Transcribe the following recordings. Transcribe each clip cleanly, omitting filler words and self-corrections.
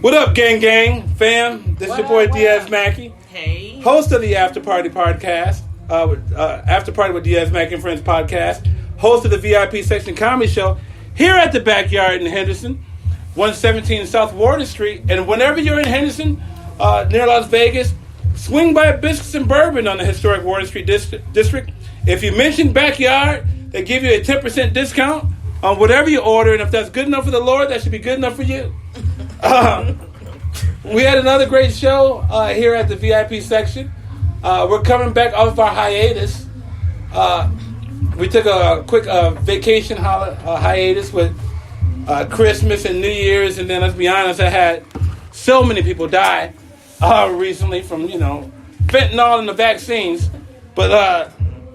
What up, gang, fam? This is your boy DiazMackie. Hey. Host of the After Party podcast, After Party with DiazMackie and Friends podcast. Host of the VIP Section Comedy Show here at the Backyard in Henderson, 117 South Warden Street. And whenever you're in Henderson, near Las Vegas, swing by Biscuits and Bourbon on the historic Warden Street district. If you mention Backyard, they give you a 10% discount on whatever you order. And if that's good enough for the Lord, that should be good enough for you. We had another great show here at the VIP section. We're coming back off our hiatus. We took a quick vacation hiatus with Christmas and New Year's, and then let's be honest, I had so many people die recently from fentanyl and the vaccines. But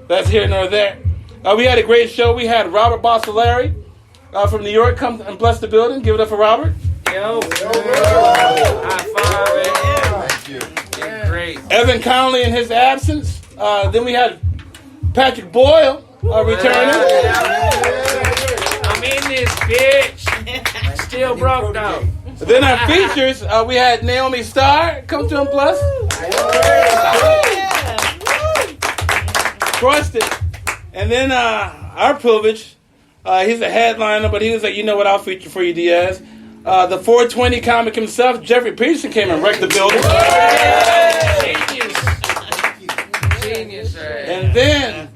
that's here nor there. We had a great show. We had Robert Bocellari from New York come and bless the building. Give it up for Robert. Yo. High five, man. Thank you. Yeah. Great. Evan Conley in his absence. Then we had Patrick Boyle returning. I'm in this bitch. Still broke though. Then our features, we had Naomi Starr come to and bless. Crushed it. And then our privilege, he's a headliner, but he was like, you know what, I'll feature for you, Diaz. The 420 comic himself, Jeffrey Peterson, came and wrecked the building. Genius, right? And then,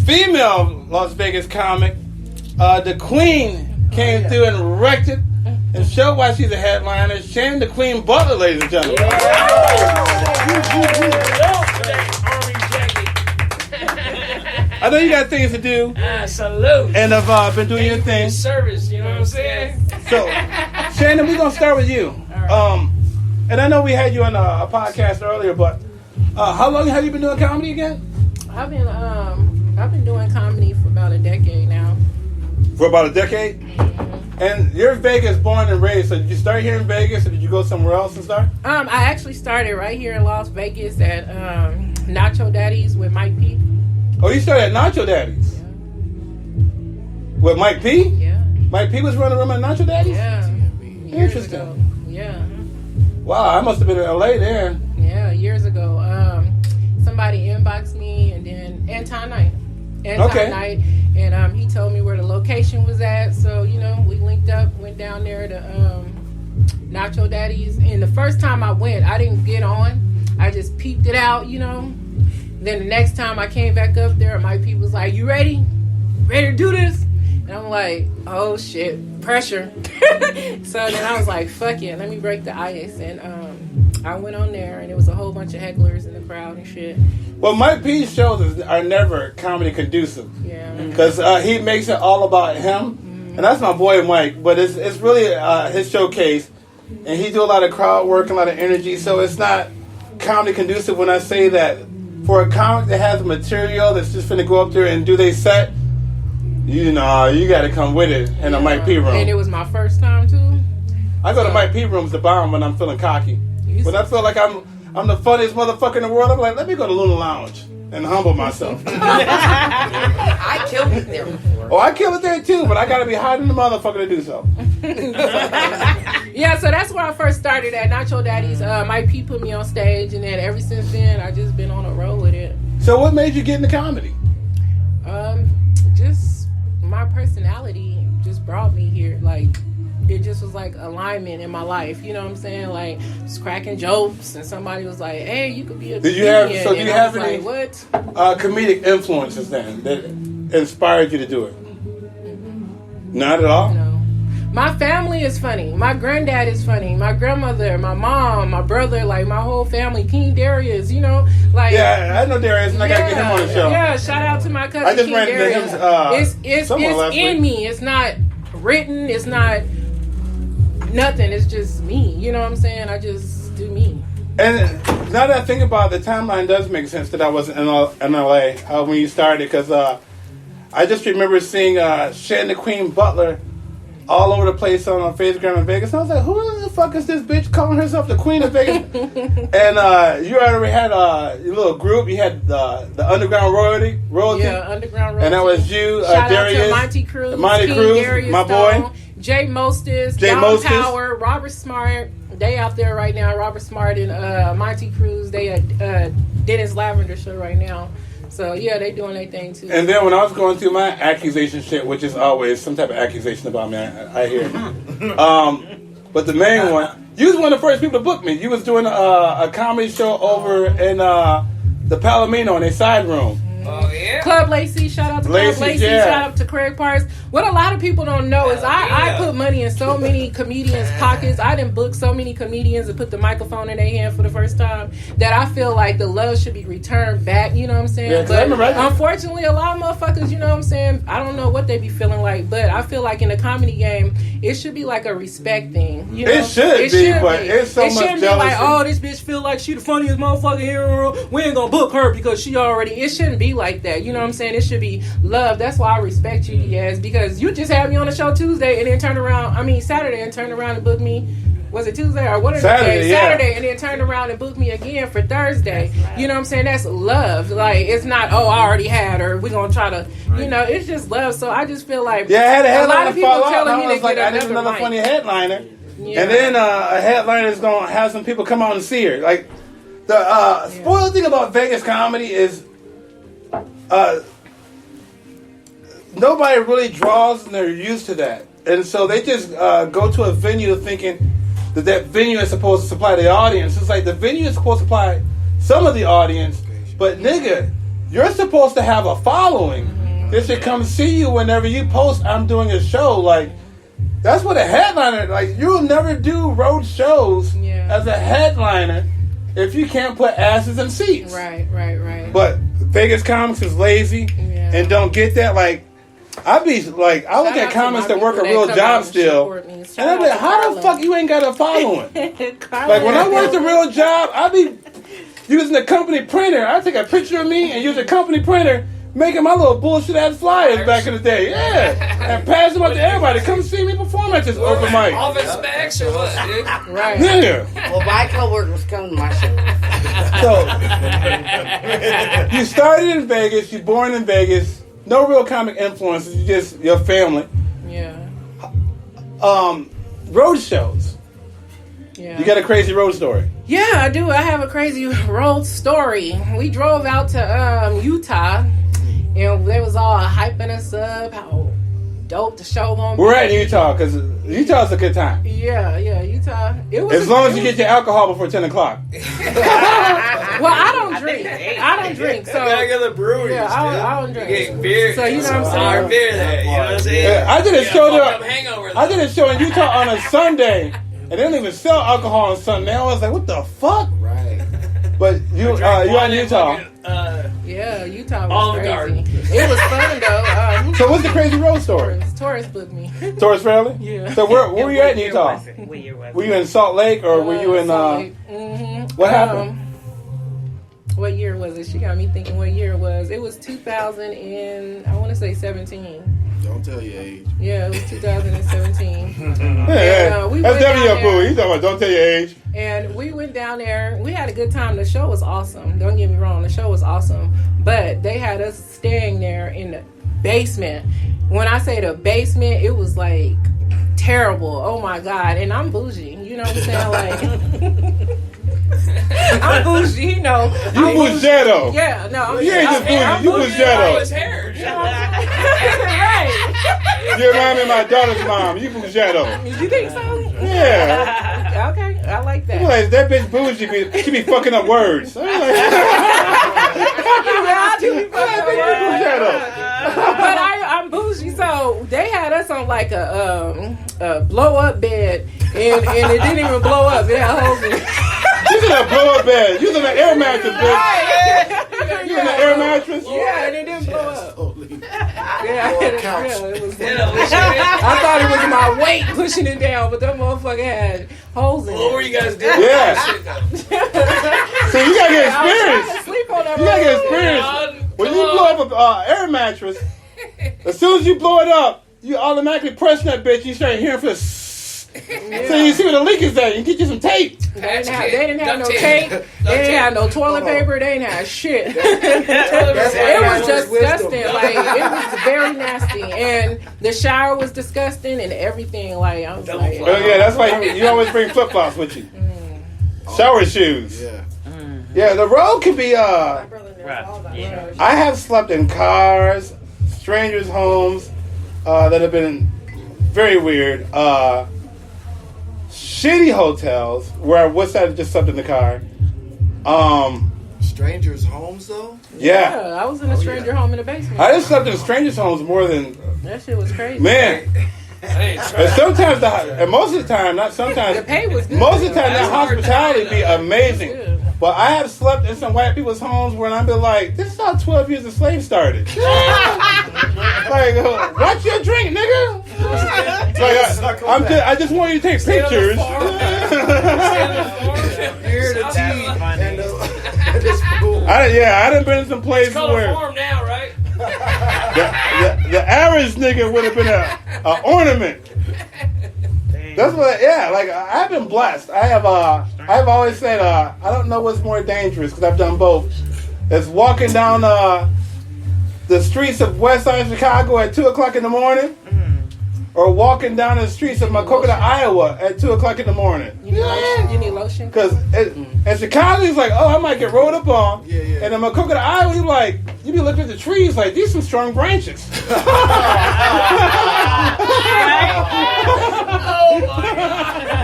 female Las Vegas comic, the Queen, came through and wrecked it and showed why she's a headliner. Shannon Da Queen Butler, ladies and gentlemen. I know you got things to do. Salute. And I've been doing your thing. Service, you know what I'm saying? So, Shannon, we're going to start with you. And I know we had you on a podcast earlier, but how long have you been doing comedy again? I've been doing comedy for about a decade now. For about a decade? Mm-hmm. And you're Vegas born and raised, so did you start here in Vegas or did you go somewhere else and start? I actually started right here in Las Vegas at Nacho Daddy's with Mike P. Oh, you started at Nacho Daddy's? Yeah. With Mike P? Yeah. Mike P was running around at Nacho Daddy's? Yeah. Years Interesting. ago. Yeah. Wow, I must have been in LA there. Yeah, years ago. Somebody inboxed me, and then Anton Knight, and he told me where the location was at. So we linked up, went down there to Nacho Daddy's, and the first time I went, I didn't get on. I just peeped it out, Then the next time I came back up there, my people was like, "You ready? Ready to do this?" And I'm like, "Oh shit, pressure." So then I was like, "Fuck it, let me break the ice." And I went on there, and it was a whole bunch of hecklers in the crowd and shit. Well, Mike P's shows are never comedy conducive. Yeah. Because he makes it all about him. Mm-hmm. And that's my boy Mike. But it's really his showcase. And he do a lot of crowd work, a lot of energy. So it's not comedy conducive when I say that. For a comic that has material that's just finna go up there and do they set, you got to come with it in a Mike P room. And it was my first time, too. I go to Mike P rooms to bomb when I'm feeling cocky. When I feel like I'm the funniest motherfucker in the world, I'm like, let me go to Luna Lounge and humble myself. I killed it there before. Oh, I kill it there too, but I gotta be hiding the motherfucker to do so. Yeah, so that's where I first started at Nacho Daddy's. Mike P put me on stage, and then ever since then, I just been on a roll with it. So what made you get into comedy? Just my personality just brought me here. Like, it just was like alignment in my life. You know what I'm saying? Like, just cracking jokes, and somebody was like, "Hey, you could be a comedian." Do you have any what? Comedic influences then that inspired you to do it? Not at all? No. My family is funny. My granddad is funny. My grandmother, my mom, my brother, like my whole family. King Darius, like. Yeah, I know Darius, and I gotta get him on the show. Yeah, shout out to my cousin. I just King ran into Darius. him. It's in me. It's not written. It's not nothing. It's just me. You know what I'm saying? I just do me. And now that I think about it, the timeline does make sense that I was in LA when you started, because I just remember seeing Shannon Da Queen Butler all over the place on Facebook in Vegas. And I was like, who the fuck is this bitch calling herself the Queen of Vegas? And you already had your little group. You had the Underground Royalty. Yeah, Underground Royalty. And that was you, Shout Darius. out to Monty Cruz, King Darius my Stone, boy. Jay Mostis, Don Power, Robert Smart. They out there right now. Robert Smart and Monty Cruz. They at Dennis Lavender show right now. So yeah, they doing their thing too. And then when I was going through my accusation shit, which is always some type of accusation about me, I hear. But the main one, you was one of the first people to book me. You was doing a comedy show over in the Palomino in a side room. Oh yeah. Club Lacey, shout out to Club Lacey, shout out to Craig Parks. What a lot of people don't know is I put money in so many comedians' pockets. I didn't book so many comedians and put the microphone in their hand for the first time that I feel like the love should be returned back, you know what I'm saying? Yeah, but unfortunately, a lot of motherfuckers, you know what I'm saying, I don't know what they be feeling like, but I feel like in the comedy game, it should be like a respect thing. You know? It should be, but it's so much jealousy. It shouldn't be like, oh, this bitch feel like she the funniest motherfucker here in the world. We ain't gonna book her because she already... It shouldn't be like that. You know what I'm saying? It should be love. That's why I respect you, Diaz, because you just had me on the show Tuesday and then turned around... I mean, Saturday and turned around and booked me... Was it Tuesday or what is it? Saturday, and then turned around and booked me again for Thursday. Right. You know what I'm saying? That's love. Like, it's not, oh, I already had her. We're going to try to, you know, it's just love. So I just feel like I had a lot of people telling me to like, get I need another funny headliner. Yeah. And then a headliner is going to have some people come out and see her. Like, the spoiled thing about Vegas comedy is nobody really draws and they're used to that. And so they just go to a venue thinking that venue is supposed to supply the audience. It's like the venue is supposed to supply some of the audience, but nigga, you're supposed to have a following. They should come see you whenever you post, I'm doing a show. Like, that's what a headliner, like, you'll never do road shows as a headliner if you can't put asses in seats. Right. But Vegas comics is lazy and don't get that. Like, I look at comics that work a real job still, and I'm like, how the fuck you ain't got a following? Like, when I worked a real job, I be using a company printer. I take a picture of me and use a company printer, making my little bullshit ass flyers back in the day, and pass them out to everybody. Come see me perform at this open mic. Office Max or what, dude? Right. Yeah. Well, my coworkers come to my show. So, you started in Vegas, you're born in Vegas. No real comic influences, you just your family. Yeah. Road shows. Yeah. You got a crazy road story. Yeah, I do. I have a crazy road story. We drove out to Utah, and they was all hyping us up, how dope the show gonna be. We're at Utah because Utah's a good time. Yeah, Utah. It was as long as you get your alcohol before 10 o'clock. Well, I don't drink. So you gotta go to the breweries. Yeah, I don't drink. You get beer. So you know what I'm saying. Our beer there. You know what I'm saying? Yeah, I did a show there. I did a show in Utah on a Sunday, and they don't even sell alcohol on Sunday. I was like, what the fuck? Right. But you're in Utah. Yeah, Utah was crazy. It was fun though. So what's the crazy road story? Taurus booked me. Taurus family? Yeah. So where were you at in Utah? What year was it? Were you in Salt Lake or were you in what happened? What year was it? She got me thinking what year it was. It was 2000 and I want to say 17. Don't tell your age. Yeah, it was 2017. Yeah, we that's definitely your boo. there. You talking about don't tell your age. And we went down there. We had a good time. The show was awesome. Don't get me wrong. The show was awesome. But they had us staying there in the basement. When I say the basement, it was like terrible. Oh my God. And I'm bougie. You know what I'm saying? Like... I'm bougie, you know. You Bougetto. Yeah, no. You ain't just bougie. You Bougetto. His hair. Right. You remind me of my daughter's mom. You Bougetto. You think so? Yeah. Okay, I like that. Like, that bitch bougie, she be fucking up words. I'm like, I do be fucking up words. But I'm bougie, so they had us on like a blow up bed, and it didn't even blow up. It had holes in it. You in a blow up bed. You in an air mattress, bitch. You in an air mattress? Yeah, and it didn't blow up. Yeah, it was. I thought it was my weight pushing it down, but that motherfucker had holes in it. What were you guys doing? Yeah. So you gotta get experience. Sleep on that. You gotta get experience. When you blow up an air mattress, as soon as you blow it up, you automatically press that bitch. You start hearing for this. So you see where the leak is at. You get you some tape. They didn't have no tape. They didn't have no toilet paper. They didn't have shit. It was just disgusting. Like, it was very nasty. And the shower was disgusting and everything. Like, I was like, oh yeah, that's why you always bring flip flops with you. Shower shoes. Yeah. Yeah, the road can be yeah. I have slept in cars, strangers' homes that have been very weird. Shitty hotels where I wish I had just slept in the car. Strangers' homes, though? Yeah. I was in a stranger home in the basement. I just slept in strangers' homes more than... That shit was crazy. Man. And sometimes, and most of the time, not sometimes... The pay was good. Most of the time, that hospitality be amazing. But I have slept in some white people's homes where I've been like, this is how 12 years of slave started. Like, watch your drink, nigga. Like, I just want you to take pictures. Here the teeth and the spoon. I done been in some places Color where form now, right? the average nigga would have been an ornament. That's what, like I've been blessed. I've always said I don't know what's more dangerous because I've done both. It's walking down the streets of West Side Chicago at 2:00 in the morning, or walking down the streets of Macokota, Iowa at 2:00 in the morning. You need lotion? Because in Chicago, it's like, oh, I might get rolled up on. Yeah. And in Macokota, Iowa, you be looking at the trees like, these some strong branches. Oh my God.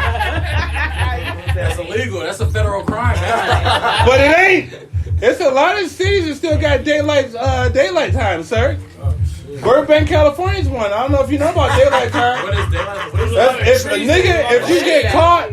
That's illegal. That's a federal crime. But it ain't. It's a lot of cities that still got daylight time, sir. Burbank, California's one. I don't know if you know about daylight time. What is daylight? If you get caught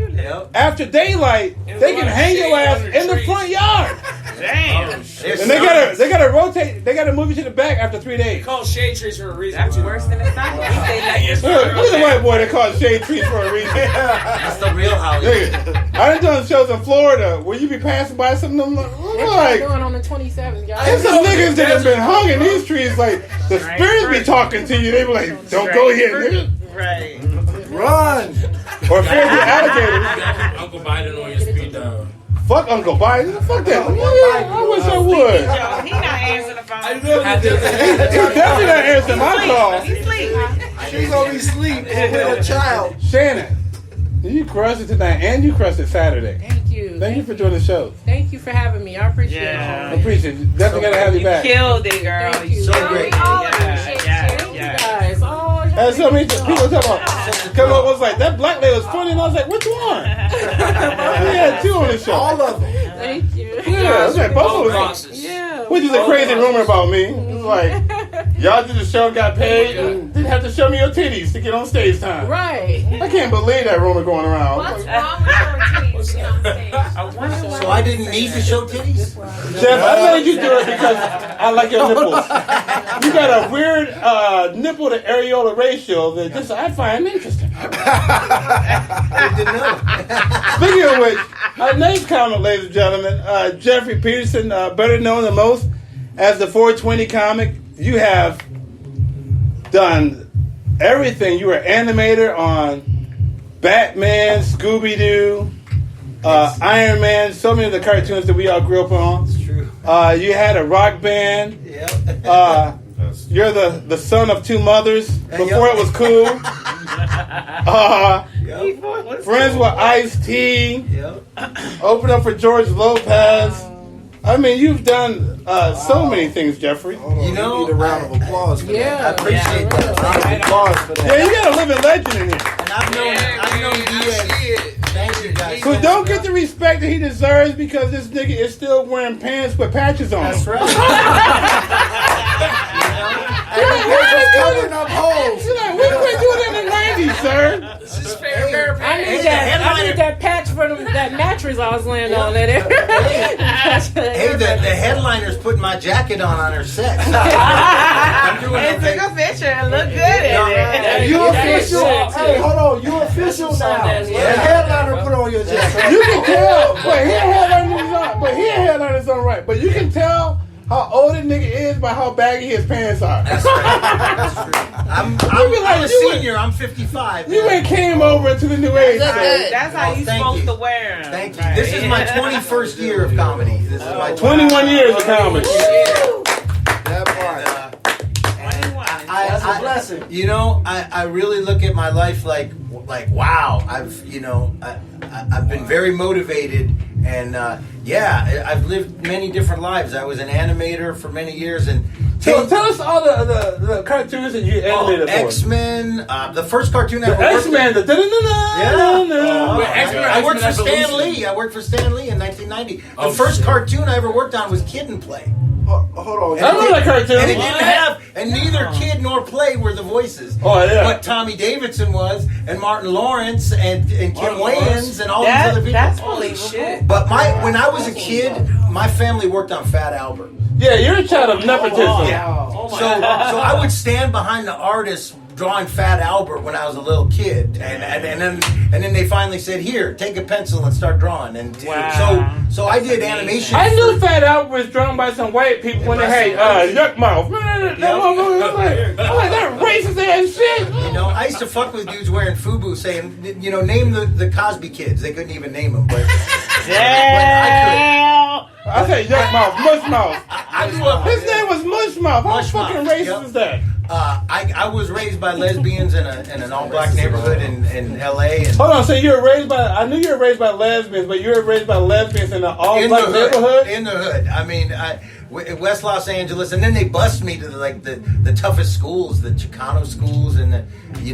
after daylight, they can hang your ass in the front yard. Damn. And they gotta rotate. They gotta move you to the back after 3 days. Call shade trees for a reason. That's worse than it's not. Look at the white boy that called shade trees for a reason. That's the real Hollywood. I done done shows in Florida where you be passing by some of them That's what I'm like. doing on the 27th, y'all. There's some niggas that have been hung in these trees. Like the spirits be talking to you. They be like, "Don't go here, nigga." Right. Run! Or fear the alligators. Uncle Biden on your speed dial. Fuck Uncle Biden. Fuck that. I wish I would. Yo, he not answering the phone. He's definitely not answering my call. He sleep. She's only asleep with a child. Shannon, you crushed it tonight, and you crushed it Saturday. Thank you. Thank you for doing the show. Thank you for having me. I appreciate I Yeah. appreciate it. Definitely gotta have you back. Killed it, girl. Thank you. So great. We all Yeah, appreciate yeah, it. Thank yeah. you guys. Oh, And so many people talk about, come up was like, that black lady was funny, and I was like, which one? We had two on the show. All of them. thank you. Yeah, I was like, both of them. Crosses. Yeah. Which is a crazy rumor about me. It's like, y'all did the show, got paid, and didn't have to show me your titties to get on stage time. Right. I can't believe that rumor going around. What's wrong with your titties to get on stage? So I didn't need to show titties? Jeff, I made you do it because I like your nipples. You got a weird nipple to areola ratio that just I find interesting. I didn't know. Speaking of which, our next comic, ladies and gentlemen, Jeffrey Peterson, better known than most as the 420 comic. You have done everything. You were animator on Batman, Scooby-Doo, Iron Man, so many of the cartoons that we all grew up on. It's true. You had a rock band. Yep. You're the son of two mothers before it was cool. Friends with Ice-T. Yep. Open up for George Lopez. I mean, you've done so many things, Jeffrey. You know, need a round of applause for Yeah. that. I appreciate that. A round of applause for that. Yeah, you got a living legend in here. And I've known Diaz. Thank you guys. So don't get the respect that he deserves because this nigga is still wearing pants with patches on. That's right. We're just covering up holes. You're like, we quit doing that in the 90s, sir. This is fair. I need that patch for that mattress I was laying on. Hey, the headliner's putting my jacket on her set. I'm doing Hey, okay. took a picture and look good in it. You official. Hey, hold on. You official now. The headliner put on your jacket. You can tell, but he a headliner's on right. But you can tell how old a nigga is by how baggy his pants are. That's right. That's true. I I'm a senior. I'm 55. You ain't came over to the new age. That's how you thank supposed you. to wear them. Thank you. This is my 21st year of comedy. This is my 21 years of comedy. That part. That's a blessing. You know, I really look at my life like wow. I've been very motivated, and I've lived many different lives. I was an animator for many years, and So tell us all the cartoons that you animated for. X-Men, the first cartoon I ever worked X-Men, I worked for Stan Lee. I worked for Stan Lee in 1990. The first cartoon I ever worked on was Kid and Play. Hold on. I remember that cartoon. And it didn't have, and neither Kid nor Play were the voices. Oh, yeah. But Tommy Davidson was, and Martin Lawrence, and Kim Wayans, and all these other people. That's believable. But when I was a kid, my family worked on Fat Albert. Yeah, you're a child of nepotism. So I would stand behind the artist drawing Fat Albert when I was a little kid, and then they finally said, "Here, take a pencil and start drawing." And so I did animation. I knew Fat Albert was drawn by some white people when they had yuck mouth. I'm like, that racist ass shit. You know, I used to fuck with dudes wearing FUBU saying, name the Cosby Kids. They couldn't even name them, but I said yuck mouth, mush mouth. I grew up. His name was Mush Mouth. How Mush fucking Mouth, racist is that? I was raised by lesbians in an all-black neighborhood in L.A. And Hold on, so you were raised by, I knew you were raised by lesbians, but you were raised by lesbians in an all-black neighborhood? In the hood. I mean, West Los Angeles, and then they bused me to the toughest schools, the Chicano schools, and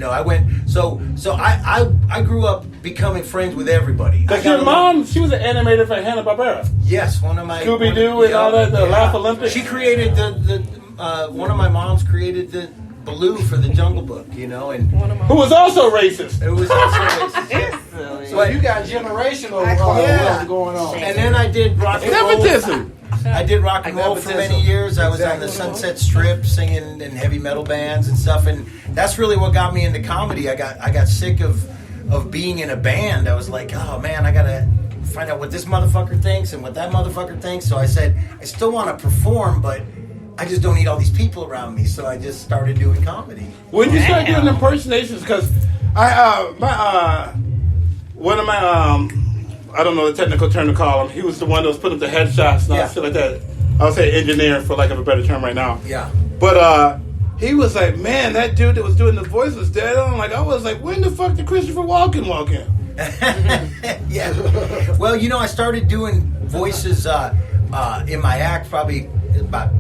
I went. So I grew up becoming friends with everybody. Because your mom, she was an animator for Hanna-Barbera. Yes, one of my Scooby-Doo and all that, the Laugh Olympics. She created one of my moms created the Baloo for the Jungle Book, and who was also racist. It was also racist. So you got generational going on. And then I did rock and roll. Nepotism. I did rock and roll for many years. I was on the Sunset Strip singing in heavy metal bands and stuff, and that's really what got me into comedy. I got sick of being in a band. I was like, oh man, I gotta find out what this motherfucker thinks and what that motherfucker thinks. So I said, I still want to perform, but I just don't need all these people around me. So I just started doing comedy. When you start doing impersonations, because one of my I don't know the technical term to call him. He was the one that was putting up the headshots and all shit like that. I would say engineer for lack of a better term right now. Yeah. But he was like, man, that dude that was doing the voice was dead on. I was like, when the fuck did Christopher Walken walk in? Yeah. Well, I started doing voices in my act probably about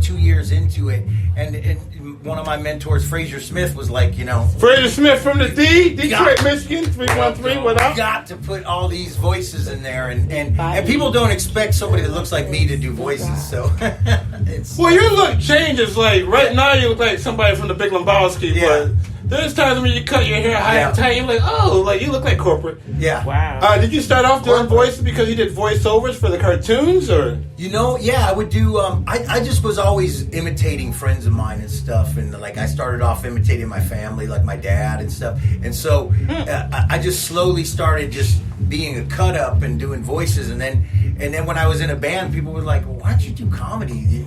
2 years into it, and one of my mentors, Fraser Smith, was like, Fraser Smith from the Detroit, Michigan, 313. What up? Got to put all these voices in there, and people don't expect somebody that looks like me to do voices, so it's. Well, your look changes. Like right now, you look like somebody from the Big Lebowski, but there's times when you cut your hair high and tight, you're like, oh, like you look like corporate. Yeah. Wow. Did you start off doing voices because you did voiceovers for the cartoons, or? I would do. I just was always imitating friends of mine and stuff, and I started off imitating my family, like my dad and stuff, and so I just slowly started just being a cut up and doing voices, and then when I was in a band, people were like, well, "Why don't you do comedy?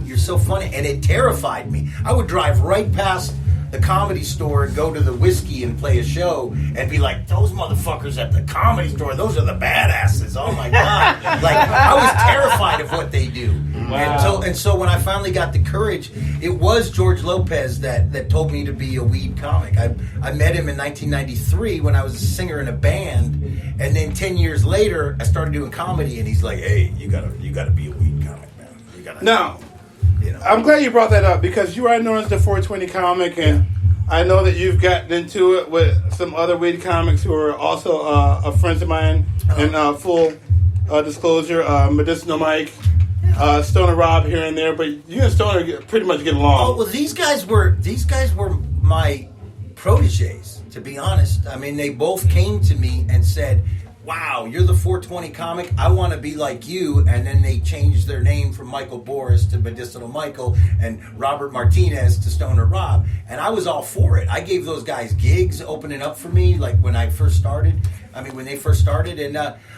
You're so funny," and it terrified me. I would drive right past the Comedy Store and go to the Whiskey and play a show and be like, those motherfuckers at the Comedy Store, those are the badasses. Oh my God. I was terrified of what they do. Wow. And so when I finally got the courage, it was George Lopez that told me to be a weed comic. I met him in 1993 when I was a singer in a band, and then 10 years later I started doing comedy, and he's like, hey, you gotta be a weed comic, man. You gotta now. I'm glad you brought that up because you are known as the 420 comic, and I know that you've gotten into it with some other weed comics who are also friends of mine. And full disclosure, Medicinal Mike, Stoner Rob here and there, but you and Stoner pretty much get along. Oh well, these guys were my proteges, to be honest. I mean, they both came to me and said, wow, you're the 420 comic, I want to be like you. And then they changed their name from Michael Boris to Medicinal Michael, and Robert Martinez to Stoner Rob. And I was all for it. I gave those guys gigs opening up for me, like when they first started. And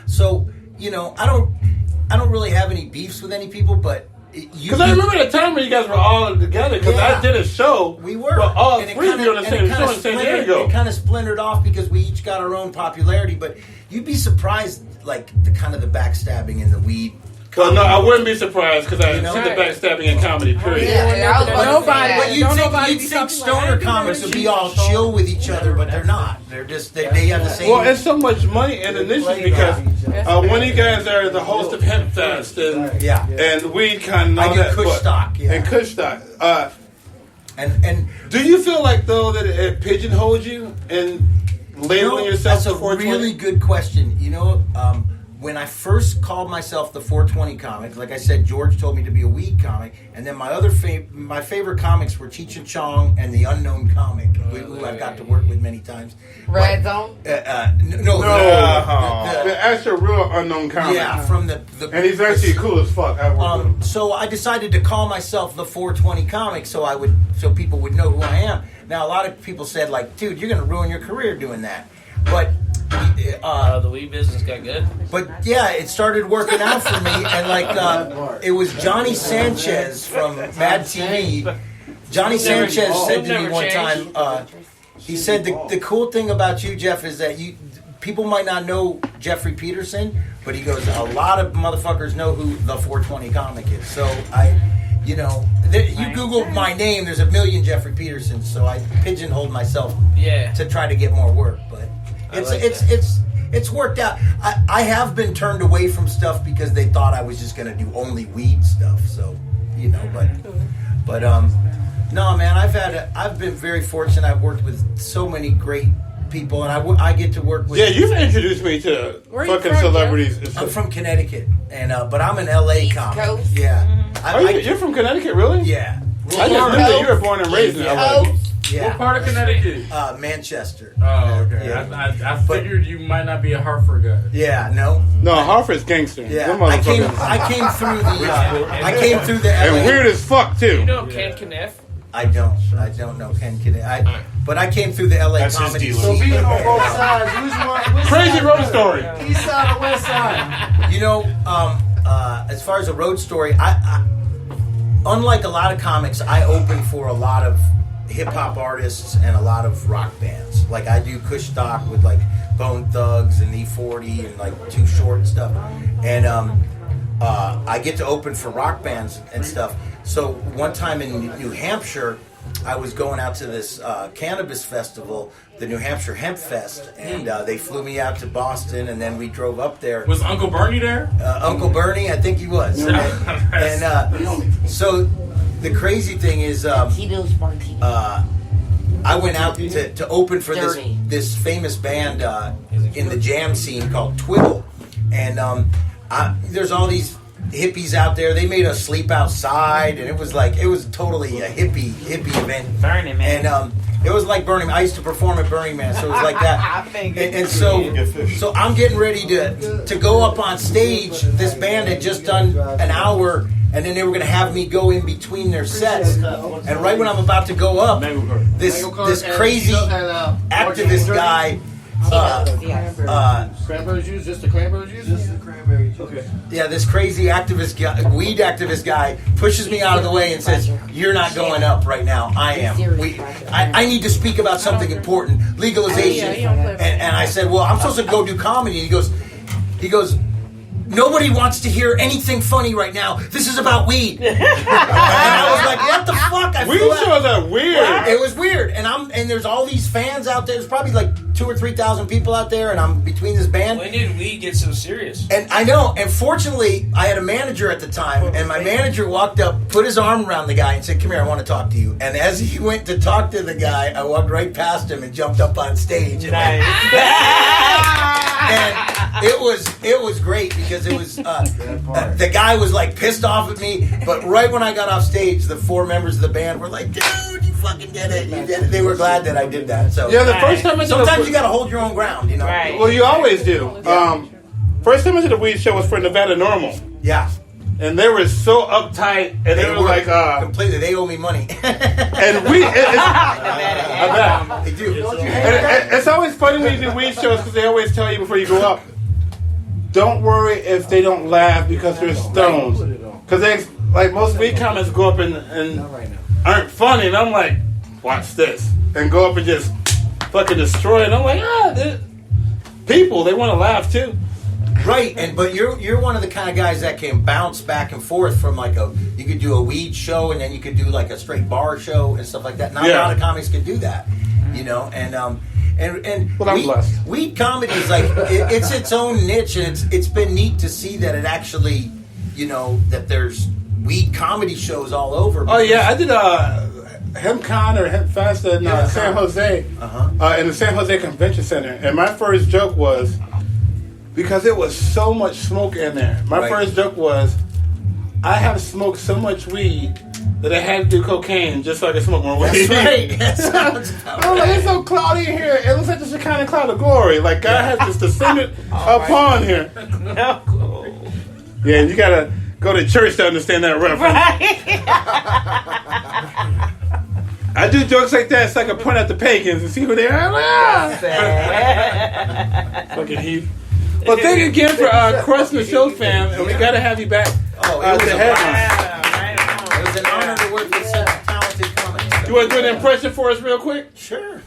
so, I don't really have any beefs with any people, but Because I remember the time when you guys were all together. Because I did a show. We were. But all And it three of you on the same show in San Diego. It kind of splintered off because we each got our own popularity. But you'd be surprised, like the kind of the backstabbing in the weed. Well, no, I wouldn't be surprised because I You know? see the backstabbing in comedy. Period. Nobody. But you'd Don't think, nobody you'd be think talking stoner like, comics would be all chill with each other, but they're not. They're just they have the same. Well, it's so much money in initiatives because one of you guys are the host of Hemp Fest and Weed Con and all I do that. Kush Stock, yeah. And Kush Stock. And do you feel like though that it pigeonholes you and labeling yourself? That's a really good question. You know, when I first called myself the 420 comic, like I said, George told me to be a weed comic, and then my other my favorite comics were Cheech and Chong and the Unknown Comic, who I've got to work with many times. Red Zone? No, the actual real Unknown Comic. Yeah, from the and he's actually cool as fuck. I worked with him. So I decided to call myself the 420 comic, so people would know who I am. Now a lot of people said like, dude, you're going to ruin your career doing that, but. The weed business got good. But yeah, it started working out for me, and like it was Johnny Sanchez from Mad TV. Johnny Sanchez said to me one time, he said the cool thing about you, Jeff, is that people might not know Jeffrey Peterson, but he goes, a lot of motherfuckers know who the 420 comic is. So you Google my name, there's a million Jeffrey Petersons, so I pigeonholed myself to try to get more work, but. It's worked out. I have been turned away from stuff because they thought I was just going to do only weed stuff. So, but no, man, I've been very fortunate. I've worked with so many great people, and I get to work with. Yeah, you've introduced me to fucking celebrities. I'm from Connecticut, and but I'm an LA comic. Coast? Yeah. You're from Connecticut, really? Yeah. I just knew that you were born and raised in LA. Yeah. What part of Connecticut? Manchester. Oh, okay. Yeah. I figured you might not be a Hartford guy. Yeah, no. No, Hartford's gangster. Yeah, I came through the and LA. weird as fuck too. You know Ken Kniff? I don't know Ken Kniff. But I came through the LA comedy So scene. being on both sides, which Crazy road story. East side or west side? You know, as far as a road story, I unlike a lot of comics, I open for a lot of hip-hop artists and a lot of rock bands. Like I do Kush Stock with like Bone Thugs and E40 and like Too Short and stuff. And I get to open for rock bands and stuff. So one time in New Hampshire, I was going out to this cannabis festival, the New Hampshire Hemp Fest, and they flew me out to Boston, and then we drove up there. Was Uncle Bernie there? Uncle Bernie, I think he was. And so the crazy thing is, I went out to open for this famous band in the jam scene called Twiddle, and there's all these hippies out there. They made us sleep outside, and it was totally a hippie event. Burning Man. And it was like Burning Man. I used to perform at Burning Man, so it was like that. and so I'm getting ready to go up on stage. This band had just done an hour, and then they were going to have me go in between their sets. And right when I'm about to go up, this crazy activist guy. Cranberry juice, just the cranberry juice? Just the cranberry juice. Okay. Yeah, this crazy activist guy, weed activist guy, pushes me out of the way and says, "You're not going up right now. I am. I need to speak about something important, legalization." And I said, "Well, I'm supposed to go do comedy." And he goes. Nobody wants to hear anything funny right now. This is about weed. And I was like, what the fuck? Weed shows are weird. It was weird. And there's all these fans out there. There's probably like 2,000 or 3,000 people out there, and I'm between this band. When did weed get so serious? And I know. And fortunately, I had a manager at the time, and my manager walked up, put his arm around the guy, and said, "Come here, I want to talk to you." And as he went to talk to the guy, I walked right past him and jumped up on stage. And and it was great because it was the guy was like pissed off at me, but right when I got off stage, the 4 members of the band were like, "Dude, you fucking did it! You did it!" They were glad that I did that. So yeah, the first time sometimes you got to hold your own ground, you know. Right. Well, you always do. First time I did the weed show was for Nevada Normal. Yeah. And they were so uptight, and they were like, completely. They owe me money. And we, I bet they do. And it's always funny when you do weed shows because they always tell you before you go up, don't worry if they don't laugh because they're stoned. Because like most weed comics go up and aren't funny, and I'm like, watch this, and go up and just fucking destroy it. And I'm like, people, they want to laugh too. Right, but you're one of the kind of guys that can bounce back and forth from like you could do a weed show and then you could do like a straight bar show and stuff like that. Not a lot of comics can do that, you know. And well, I'm blessed. Weed comedy is like it's its own niche, and it's been neat to see that it actually, you know, that there's weed comedy shows all over. Oh yeah, I did HempCon or HempFest in San Jose, in the San Jose Convention Center, and my first joke was, because it was so much smoke in there, my first joke was, I have smoked so much weed that I had to do cocaine just so I could smoke more weed. That's right. That sounds I'm like, it's so cloudy in here. It looks like the Shekinah cloud of glory. Like God has just descended upon here. Yeah, you gotta go to church to understand that reference. I do jokes like that so I can point at the pagans and see who they are. Fucking heath. Well, thank you again for crushing the show, fam, and we gotta have you back. It was an honor to work with such talented comics. You want to do an impression for us real quick? Sure.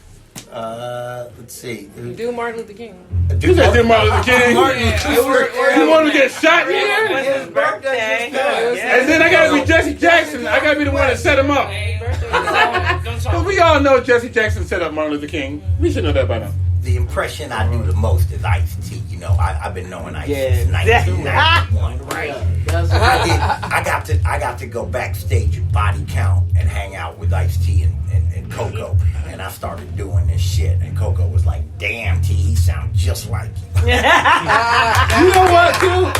Let's see. Do Martin Luther King. You said do Martin Luther King. You want to get shot here? His birthday. And then I gotta be Jesse Jackson. I gotta be the one that set him up. Well, we all know Jesse Jackson set up Martin Luther King. We should know that by now. The impression I do the most is Ice-T. You know, I've been knowing Ice since 1991. Right. I got to go backstage at Body Count and hang out with Ice-T and Coco, and I started doing this shit. And Coco was like, "Damn, T, he sounds just like you." You know what, too?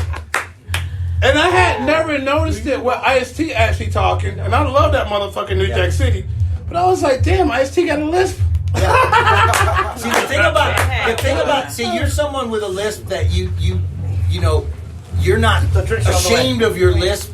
And I had never noticed it with Ice-T actually talking, and I love that motherfucking New Jack City. But I was like, damn, Ice-T got a lisp. Yeah. See, the thing about you're someone with a lisp that you know, you're not ashamed of your lisp,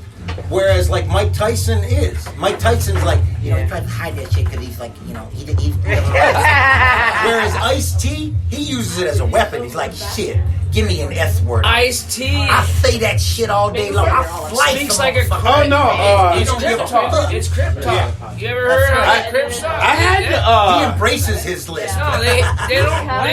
whereas like Mike Tyson is. Mike Tyson's like, you know, he tries to hide that shit because he's like, you know, he's whereas Ice-T, he uses it as a weapon. He's like, shit, give me an S word. Ice-T. I say that shit all day long. I fly Speaks like a oh no, it's Crip talk. It's Crip talk. You ever heard of Crip talk? I had to, he embraces his lisp. No, they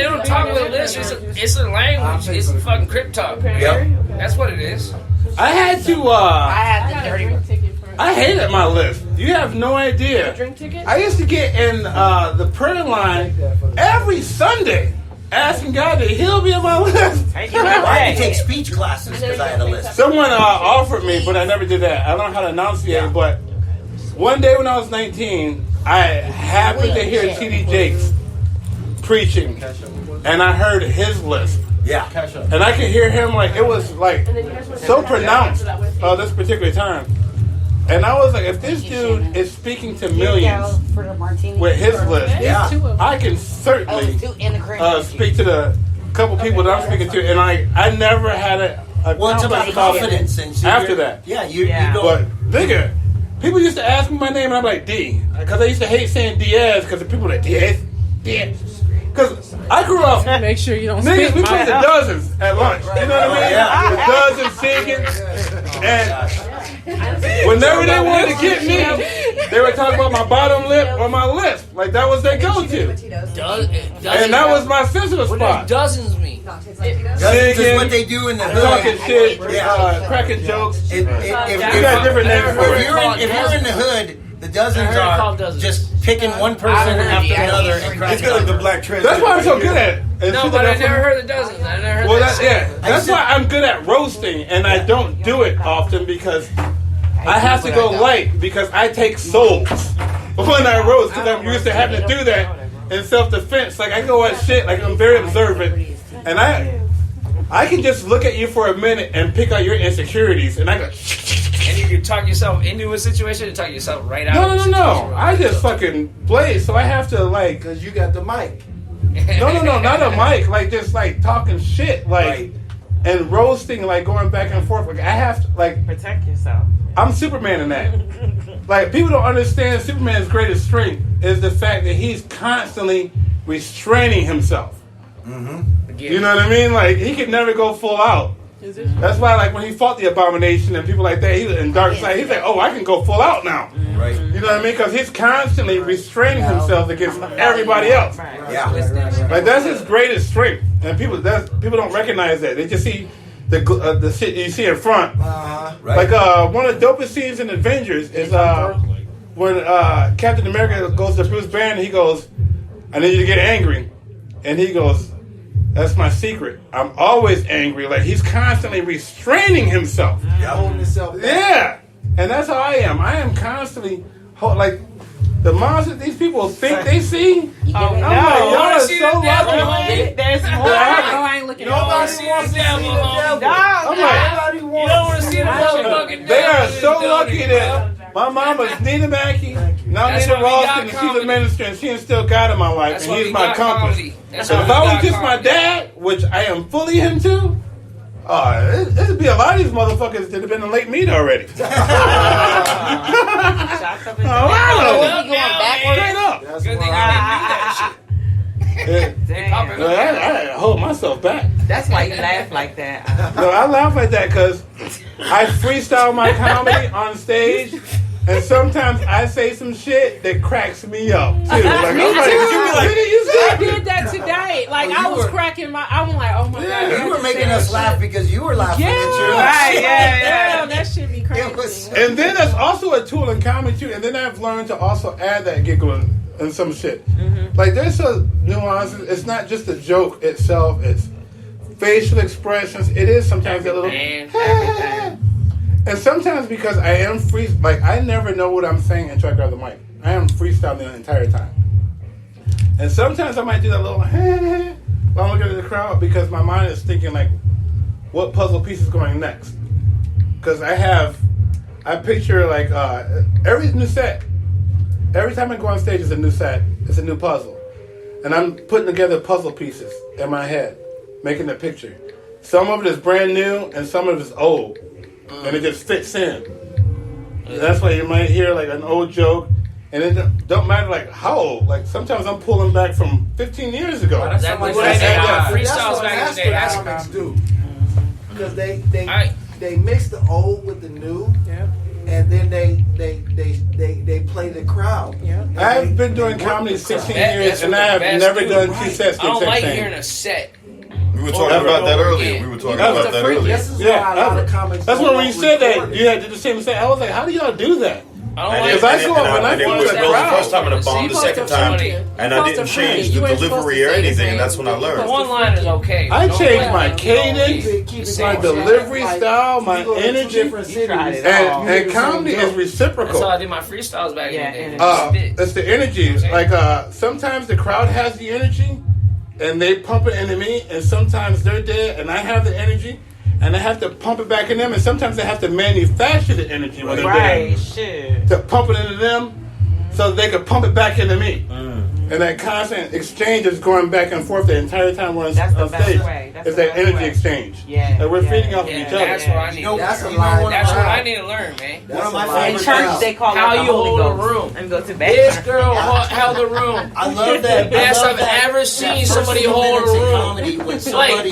don't talk with a lisp. It's a language. It's fucking Crip talk. Yep. That's what it is. I had to, I had the dirty ticket for I hated my lisp. You have no idea. drink ticket. I used to get in the prayer line every Sunday, asking God to heal me of my lisp. I had to take speech classes because I had a lisp. Someone offered me, but I never did that. I learned how to enunciate it, but one day when I was 19, I happened to hear T.D. Jakes preaching, and I heard his lisp. Yeah. And I could hear him like, it was like so pronounced this particular time. And I was like, if this dude is speaking to millions with his lisp, I can certainly speak to the couple people that I'm speaking to. And I never had a well, it's about confidence. And so after that. Yeah, you go. But nigga, people used to ask me my name and I'm like, D. Because I used to hate saying Diaz because the people that Diaz. Because I grew up. Make sure you don't niggas, speak we my played the house. dozens at lunch. You know what I mean? Yeah. The dozens singing. And whenever they wanted to get me, they would talk about my bottom lip or my lisp. Like that was their go-to. And that was my sensitive What spot. does dozens mean? This is what they do in the hood. Talking shit, cracking jokes. If You got different names for it. if you're in the hood, the dozens I heard it are called dozens. just picking one person after another and cracking It's up. the black trans. That's why I'm so good at it. And No, shit but that I I'm never from- heard the dozens. I never heard Well, that. that's why I'm good at roasting, and I don't do it often because I have to go light because I take souls when I roast because I'm used to having to do that in self-defense. Like I go at shit, like I'm very observant, and I can just look at you for a minute and pick out your insecurities, and I go. And you can talk yourself into a situation and talk yourself right out. No, of the no, situation. no. I just fucking blaze, so I have to like. Because you got the mic. No, not a mic. Like just like talking shit, like and roasting, like going back and forth. Like I have to like. Protect yourself. I'm Superman in that. Like people don't understand Superman's greatest strength is the fact that he's constantly restraining himself. Mm-hmm. You know what I mean? Like he can never go full out. That's why, like, when he fought the Abomination and people like that, he was in Dark Side. He's like, oh, I can go full out now. Right. You know what I mean? Because he's constantly restraining himself against everybody else. Yeah. Like, that's his greatest strength. And people don't recognize that. They just see the shit you see in front. Right. Like, one of the dopest scenes in Avengers is when Captain America goes to Bruce Banner and he goes, I need you to get angry. And he goes, that's my secret. I'm always angry. Like, he's constantly restraining himself. Holding himself back. Yeah. And that's how I am. I am constantly, like, the monsters these people think they see. I'm like, y'all are so lucky. There's more. I ain't looking Nobody at wants to see the devil. Dog, I'm like, Nobody You wants don't want to see the devil. motherfucking they are devil. so lucky that my mama's Nina Mackie, now That's Nina why we got Ralston, and she's a comedy. minister, and she instilled God in my life, That's and why he's we my got compass. comedy. That's So why if we I was got just my comedy. dad, which I am fully him too, it'd be a lot of these motherfuckers that have been in late meat already. Going backwards? Straight up. That's Good thing why. I didn't do that shit. I hold myself back. That's why you laugh like that. No, I laugh like that because I freestyle my comedy on stage, and sometimes I say some shit that cracks me up too. Like, I'm like, what did you I say? did that today. Like, Well, you I was were- cracking I'm like, oh my God. You were making us laugh because you were laughing Yeah, at your own Right, shit. yeah. Damn, that shit be crazy. It was. And then that's also a tool in comedy too. And then I've learned to also add that giggle and some shit. Like, there's some nuances. It's not just the joke itself. It's facial expressions. It is sometimes that little. Everything. And sometimes because I am free, like, I never know what I'm saying until I grab the mic. I am freestyling the entire time. And sometimes I might do that little while I'm looking at the crowd because my mind is thinking, like, what puzzle piece is going next? Because I picture, like, every new set, every time I go on stage is a new set, it's a new puzzle. And I'm putting together puzzle pieces in my head, making a picture. Some of it is brand new and some of it is old. And it just fits in. And that's why you might hear like an old joke, and it don't matter like how old. Like sometimes I'm pulling back from 15 years ago. That's That's what they got. that's Freestyles what back in the day. That's That's what comics do. Mm-hmm. Because Alright. they mix the old with the new, Yep. and then they play the crowd. Yep. And I've been they doing work comedy the crowd. 16 That's years, and what I the have best never do. done two Right. sets I the don't exact like same. hearing a set. We were talking about that earlier. We were talking That was about the that freak. earlier. This is Yeah, why a lot of comics. that's don't when you said record that it. you had to do the same set. I was like, how do y'all do that? I don't And like Because I saw it when I it flew was to the well, the crowd. first time and I bombed the See, second supposed to time, front it. and I Supposed didn't to front change it. the You ain't delivery supposed or to say anything, the and that's same when I thing. learned. One line is okay. I Don't changed let my them cadence, Keep it my like delivery like, style, my you go to two energy, different cities, tried it and, all. you hear and the same comedy joke. is reciprocal. That's how I did my freestyles back Yeah, in and the day. it's- It's the energy. Like sometimes the crowd has the energy, and they pump it into me, and sometimes they're dead, and I have the energy, and I have to pump it back in them, and sometimes I have to manufacture the energy when they're Right, dead shit. to pump it into them, so they can pump it back into me. And that constant exchange is going back and forth the entire time we're on, That's the on best stage. way. That's It's the that best energy way. exchange. Yeah, And we're yeah, feeding off of Yeah, each that's other. what I need. That's a you lie. know what That's what I- I need to learn, man. That's One of my a lie. In favorite church, they call How it the you Holy hold a Ghost. room. And go to This bed. girl held the room. I love that. Best I love I've that- ever that seen first somebody few hold a minutes in room. comedy when somebody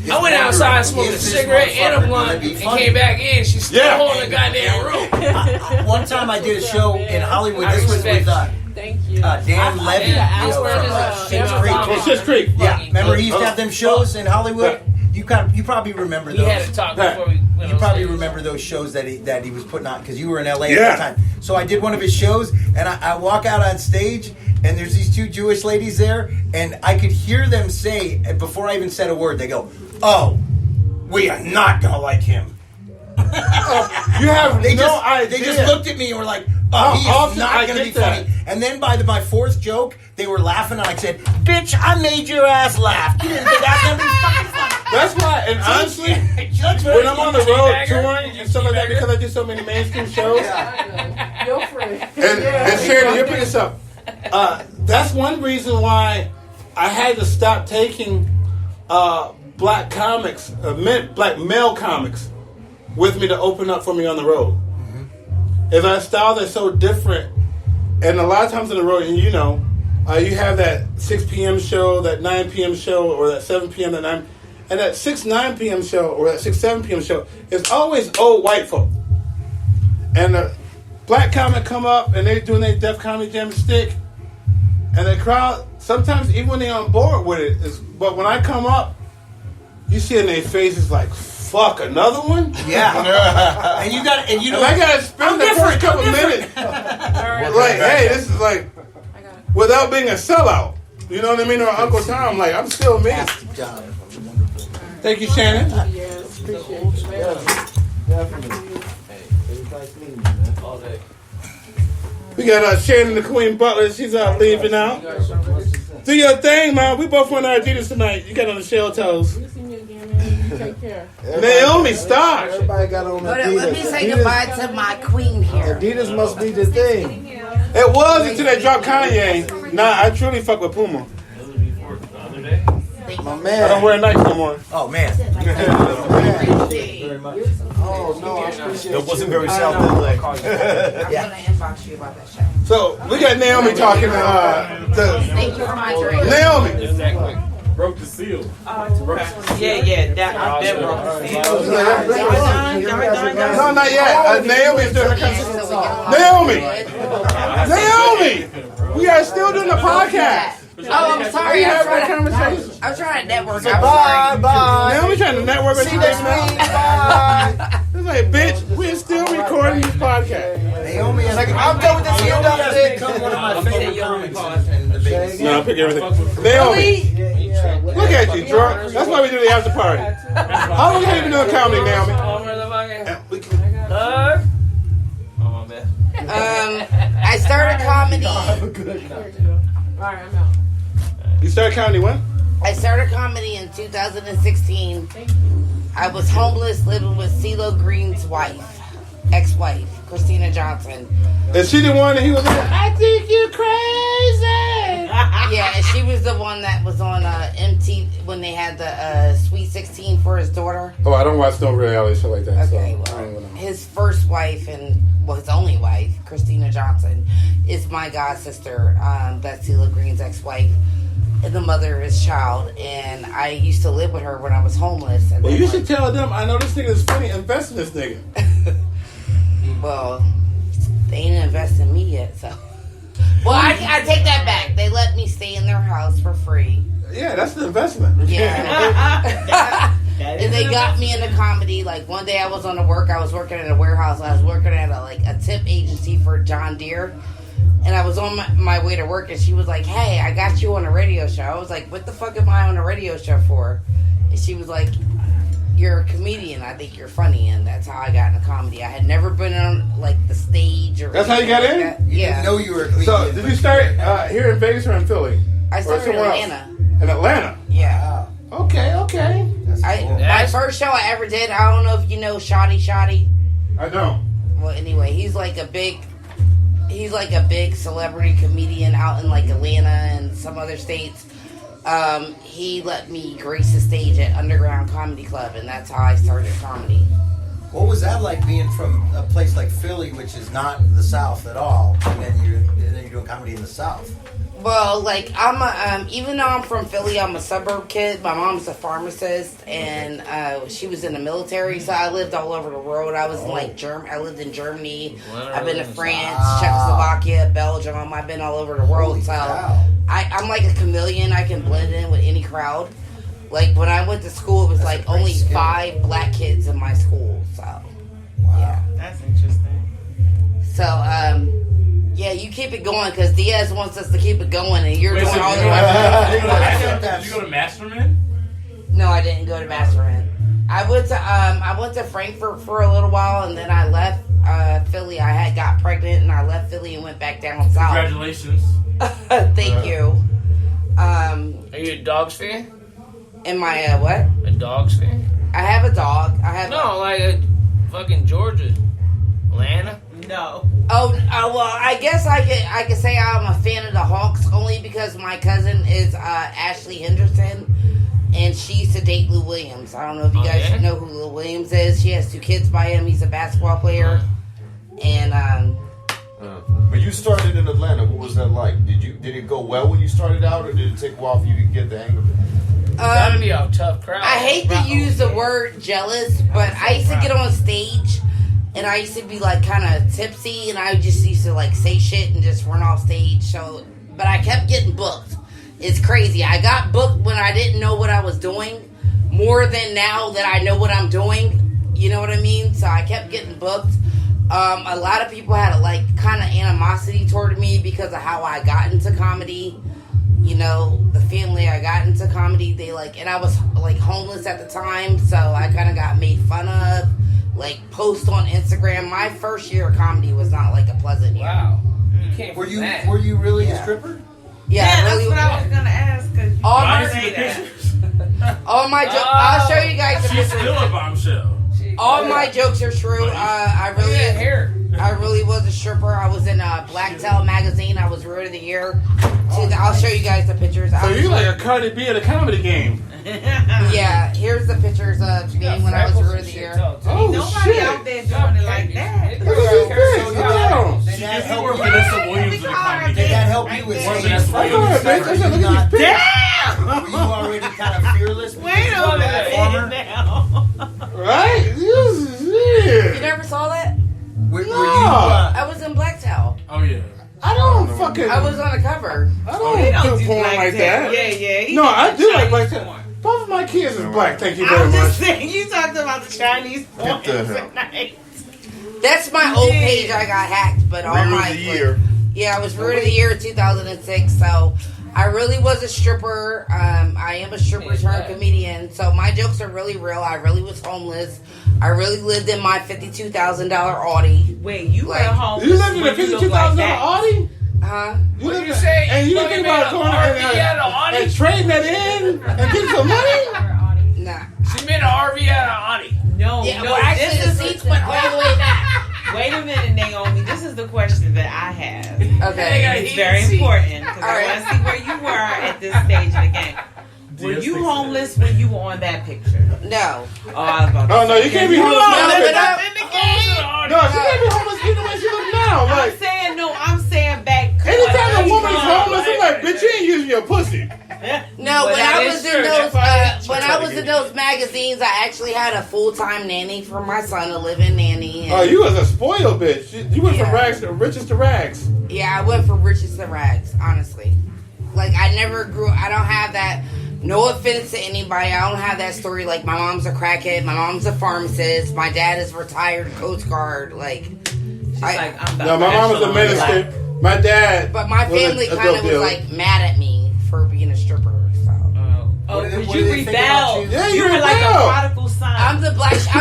is I went outside, wondering, smoked a is this cigarette and a motherfucker blunt, gonna be and funny? came back in. She's still Yeah. holding the goddamn room. One time I did a show in Hollywood. I This was respect with Thank you. Dan Levy. Yeah, you know, Asperger's from, is Schitt's a- Creek. Well, Schitt's Creek. Yeah, remember he used to have them shows in Hollywood. You probably remember We those. had to talk before we went You on probably stage. remember those shows that he was putting on because you were in LA Yeah. at the time. So I did one of his shows, and I walk out on stage, and there's these two Jewish ladies there, and I could hear them say, and before I even said a word, they go, "Oh, we are not gonna like him." You have They no just idea. they just looked at me and were like, "Oh, he Often is not I going to get be that. funny." And then by my fourth joke, they were laughing, and I said, "Bitch, I made your ass laugh. You didn't think I was going to be fucking funny." That's why, and honestly, when I'm on the road touring and stuff like that, because I do so many mainstream shows, Your friend. and Shannon, you're picking this up. That's one reason why I had to stop taking black comics, black male comics, with me to open up for me on the road. Is our style that's so different, and a lot of times on the road, and you know, you have that 6 p.m. show, that 9 p.m. show, or that 7 p.m. that 9, And that 6-9 p.m. show or that 6-7 p.m. show is always old white folk. And the black comic come up and they doing their Def Comedy Jam stick. And the crowd, sometimes even when they on board with it, but when I come up, you see in their faces like, fuck, another one? Yeah. and you know, I gotta spend the first couple minutes like, hey, this is like, without being a sellout. You know what I mean? Or Uncle Tom, like, I'm still me. Thank you, Shannon. Yes, appreciate it. Definitely. It was nice meeting you, man. All day. We got Shannon Da Queen Butler. She's leaving out. Do your thing, man. We both went to Adidas tonight. You got on the shell toes. You see me again, man. You take care. Naomi Starr. Everybody got on Adidas. Let me say goodbye to my queen here. Adidas must be the thing. It was until they dropped Kanye. Nah, I truly fuck with Puma. My I man. don't wear Nike no more. oh man, Oh, no, I appreciate That wasn't very you. South LA. I'm gonna inbox you about that show. So we got Naomi talking. Thank you for my drink. Naomi. Broke the seal. Yeah, that I've been broke the seal. No, not yet. Naomi's doing her Naomi. We are still doing the podcast. Oh, I'm sorry. We I'm have that trying conversation. to network. So I'm bye, sorry. bye. Naomi trying to network with See you next now. week. Bye. It's like, bitch, we're still recording this podcast. Naomi is Like, I'm done with this Naomi stand-up has thing. become one of my favorite comics in the biggest. No, I pick everything. Naomi, look at you, drunk. That's why we do the after party. How long have you been doing comedy, Naomi? I started comedy. All right, I'm out. You started comedy when? I started comedy in 2016. I was homeless, living with CeeLo Green's wife, ex-wife, Christina Johnson. Is she the one that he was like, I think you're crazy? Yeah, and she was the one that was on MTV when they had the Sweet 16 for his daughter. Oh, I don't watch no reality show like that. Okay, so I well, don't know. his first wife and his only wife, Christina Johnson, is my god sister. That's CeeLo Green's ex-wife and the mother of his child. And I used to live with her when I was homeless. And Well, then you should tell them, I know this nigga is funny, invest in this nigga. Well, they ain't invested in me yet, so. Well, I take that back. They let me stay in their house for free. Yeah, that's the investment. Yeah. And they got me into comedy. Like, one day I was on work. I was working at a warehouse. I was working at a tip agency for John Deere. And I was on my way to work, and she was like, hey, I got you on a radio show. I was like, what the fuck am I on a radio show for? And she was like, you're a comedian. I think you're funny. And that's how I got into comedy. I had never been on, like, the stage or That's how you got in? that. You Yeah. didn't know you were a comedian. So, did you start here in Vegas or in Philly? I Or started in somewhere Atlanta. else? In Atlanta? Yeah. Okay. That's cool. My first show I ever did, I don't know if you know Shoddy. I don't. Well, anyway, he's like a big celebrity comedian out in like Atlanta and some other states. He let me grace the stage at Underground Comedy Club, and that's how I started comedy. What was that like being from a place like Philly, which is not the South at all, and then you're doing comedy in the South? Well, like even though I'm from Philly, I'm a suburb kid. My mom's a pharmacist, and she was in the military, so I lived all over the world. I was in I lived in Germany. I've been to France, Czechoslovakia, Belgium. I've been all over the world. Holy So cow. I'm like a chameleon. I can blend in with any crowd. Like when I went to school, it was That's like a great only skill. 5 black kids in my school. So Wow. yeah. That's interesting. So yeah, you keep it going because Diaz wants us to keep it going, and you're doing all the work. Did you go to Masterman? No, I didn't go to Masterman. I went to Frankfurt for a little while, and then I left Philly. I got pregnant, and I left Philly and went back down south. Congratulations. Thank you. Are you a dogs fan? Am I what? A dogs fan? I have a dog. I have No, like a fucking Georgia, Atlanta. No. Oh, well, I guess I could say I'm a fan of the Hawks only because my cousin is Ashley Henderson, and she used to date Lou Williams. I don't know if you guys know who Lou Williams is. She has 2 kids by him. He's a basketball player, and But you started in Atlanta. What was that like? Did it go well when you started out, or did it take a while for you to get the hang of it? That'd be a tough crowd. I hate to use the word jealous, but I used to get on stage and I used to be like kind of tipsy and I just used to like say shit and just run off stage. So, but I kept getting booked. It's crazy. I got booked when I didn't know what I was doing more than now that I know what I'm doing. You know what I mean? So I kept getting booked. A lot of people had like kind of animosity toward me because of how I got into comedy. You know, the family I got into comedy, they like, and I was like homeless at the time, so I kind of got made fun of, like post on Instagram. My first year of comedy was not like a pleasant year. Wow. Were you really a stripper? Yeah, that's really, what I was gonna ask. All my jokes. I'll show you guys the She's pictures. still a bombshell. All my jokes are true. I really was a stripper. I was in Blacktail magazine. I was Root of the Year. I'll show you guys the pictures. So you like a Cardi B at a comedy game? Yeah, here's the pictures of me when I was Root of the Year. Oh Nobody shit! out there doing it like that. Look at this bitch. Damn. She gives you were Vanessa Williams in the comedy Did game. that help you with stage? That's right, bitch. I said, look at these pictures. Were you already kind of fearless? Wait a minute now. Right? You never saw that? Were you? I was in Blacktail. Oh yeah. I don't fucking. I was on the cover. I don't do porn like that. Yeah. No, I do like black. Both of my kids is black. Thank you very I'm much. just saying, you talked about the Chinese porn the hell? tonight. That's my old page. I got hacked, but all my yeah, I was Root of the Year 2006. So I really was a stripper. I am a stripper turned comedian. So my jokes are really real. I really was homeless. I really lived in my $52,000 Audi. Wait, you were homeless? You lived in a $52,000 Audi? Huh? What did you say? And you didn't think about going and trading that in and getting some money? Nah. She made an RV out of Audi. No, Well, actually, the seats went all the way back. Wait a minute, Naomi. This is the question that I have. Okay. It's very important because I want to see where you were at this stage of the game. Were you homeless when you were on that picture? No. Oh, no, you can't be homeless now. No, she can't be homeless either way she look now. Like, I'm saying back. Anytime a woman's homeless, I'm like, bitch, you ain't using your pussy. No, when I was in those magazines, I actually had a full-time nanny for my son, a live-in nanny. Oh, you was a spoiled bitch. You went from rags to riches to rags. Yeah, I went from riches to rags, honestly. Like, I never grew. I don't have that. No offense to anybody. I don't have that story. Like, my mom's a crackhead. My mom's a pharmacist. My dad is retired Coast Guard. Like, my mom was a minister. My dad. But my family kind of was like mad at me for being a stripper. Oh, because you rebelled. Yeah, you were like a prodigal son. I'm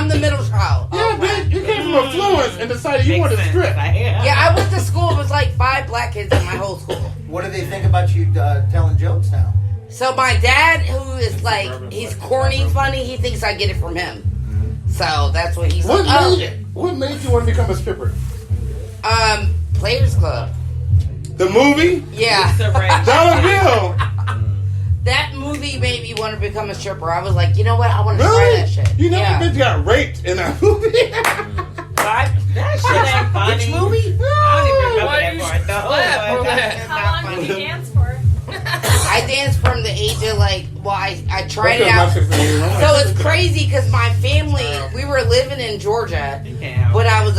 the middle child. Yeah, bitch, you came from affluence and decided you wanted to strip. Yeah, I went to school. It was like 5 black kids in my whole school. What do they think about you telling jokes now? So my dad, who is like, he's corny, funny, he thinks I get it from him. So that's what he's like. What made you want to become a stripper? Players Club. The movie? Yeah. Dollar Bill. That movie made me want to become a stripper. I was like, you know what? I want to Really? try that shit. You know that bitch got raped in that movie? That shit ain't funny. Which movie? I don't even remember that part. How long did you dance for? I danced from the age of I tried it out. So it's crazy because my family, we were living in Georgia when I was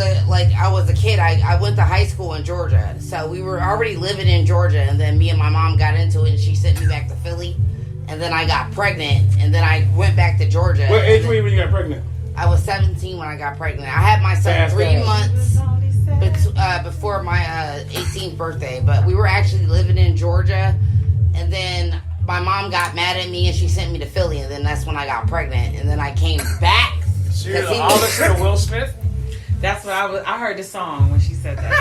a kid. I went to high school in Georgia, so we were already living in Georgia, and then me and my mom got into it, and she sent me back to Philly, and then I got pregnant, and then I went back to Georgia. What age were you when you got pregnant? I was 17 when I got pregnant. I had my son 3 months before my 18th birthday, but we were actually living in Georgia. And then my mom got mad at me and she sent me to Philly, and then that's when I got pregnant. And then I came back. So you're the Oliver to Will Smith? That's what I heard the song when she said that.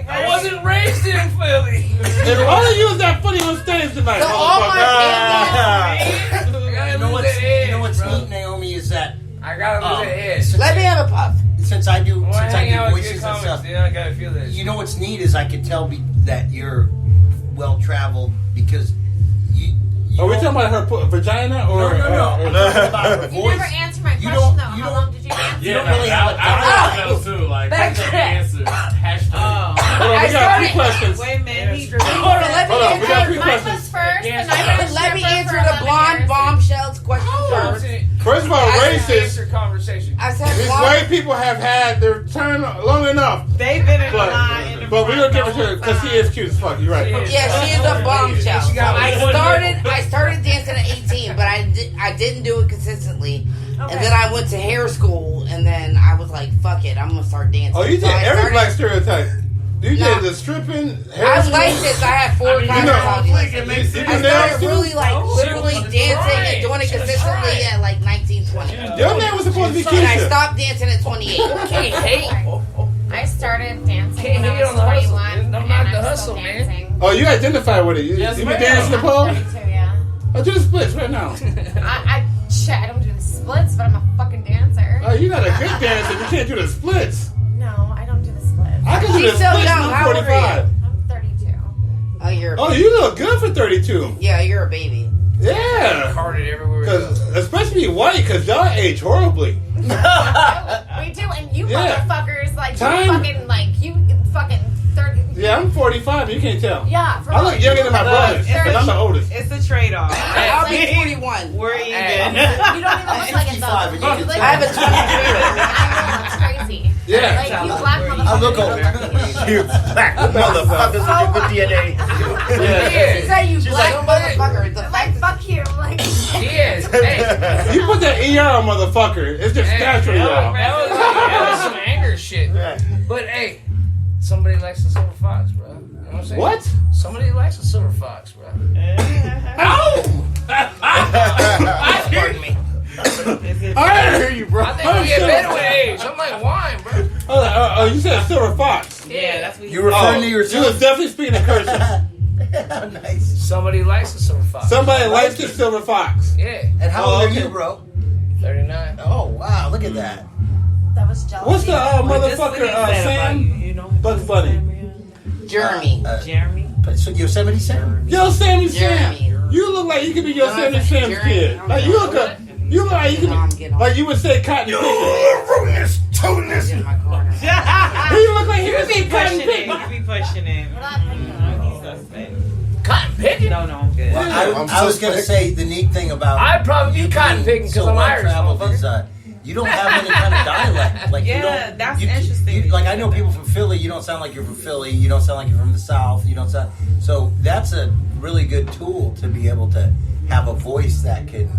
I wasn't raised in Philly. And all of you is that funny on stage tonight. So all my You know what's neat, Naomi, is that I gotta lose that head. Let me have a puff. Since I do Out voices and stuff, I gotta feel this. you know what's neat is I can tell that you're well traveled because you. Are we talking about her vagina or? No. I'm talking about her You voice. never answered my question, though. How long did you dance? You don't really have a I want to know too. Like, I can't answer. Hashtag. We got 3 questions. Wait a minute. Hold on. We got 3 questions. Let me answer the blonde bombshells question first. First of all, racist. Conversation. I said These blonde. white people have had their turn long enough. They've been in the line. But we're gonna give it to her because she is cute as fuck. You're right. Yeah, she is a bombshell. So I started dancing at 18, but I didn't do it consistently. Okay. And then I went to hair school, and then I was like, "Fuck it, I'm gonna start dancing." Oh, you did every black stereotype. You No. did the stripping. Hair I school. like this. I had 4 cosmetology. I started really literally dancing and doing it consistently at like 19, 20. Your name was supposed to be Keisha. And I stopped dancing at 28. Can't hate. I started dancing Can't when hate I on was the hustle. 21. Don't and knock the I'm hustle, still man. dancing. Oh, you identify with it. You been dancing the pole? 32, yeah. Oh, do the splits right now. I don't do the splits, but I'm a fucking dancer. Oh, you're not a good dancer. You can't do the splits. No, I don't do the splits. I can do the She's so splits. young. I'm How old are you? 45. I'm 32. Oh, you're. Oh, you look good for 32. Yeah, you're a baby. Yeah. Carded everywhere. we go. Cause especially white, because y'all age horribly. We do, and you Yeah. motherfuckers, like, Time. you fucking 30. Yeah, I'm 45. You can't tell. Yeah, for I look younger than my brothers, and I'm the oldest. It's a trade-off. I'll be 41. We're even. You don't even look like it, though. 55 and you can I have a 23. It's crazy. Yeah. Like, you black motherfuckers. I look older. You black motherfuckers with your good DNA. Yeah. She said you black motherfucker. The Like, fact fuck you. Like, Diaz, hey. You put that ER on motherfucker. It's just natural, y'all. That was some anger shit. But hey, somebody likes the silver fox, bro. You know what I'm saying? What? Somebody likes the silver fox, bro. Ow! Pardon me. I hear you, bro. I think we get better with age. I'm like wine, bro. Oh, you said silver fox. Yeah, that's what You referring to You yourself? was definitely speaking in cursive. Nice. Somebody likes the silver fox. Somebody likes the silver fox. Yeah. And how old are you, bro? 39. Oh, wow. Look at that. that was jealous. What's the This motherfucker what he said about Sam? you know? Bugs Bunny. Jeremy. Jeremy. So Yosemite Sam? Yo, Sammy Sam. Jeremy. You look like you could be Yosemite No, Sam's Jeremy. kid. Like you look up. You look like you could No, I'm be, getting like you would say cotton picking. Rudeness, toadness. In my corner. You look like he would say You cotton pushing it. picking. You be pushing it. He's suspect. Cotton picking? No, I'm good. Well, I was going to say the neat thing about I'd probably be cotton picking because I'm Irish, traveled is motherfucker. you don't have any kind of dialect. Like Yeah, you don't, that's you, interesting. like I know people from Philly. You don't sound like you're from Philly. You don't sound like you're from the South. You don't sound. So that's a really good tool to be able to have a voice that can,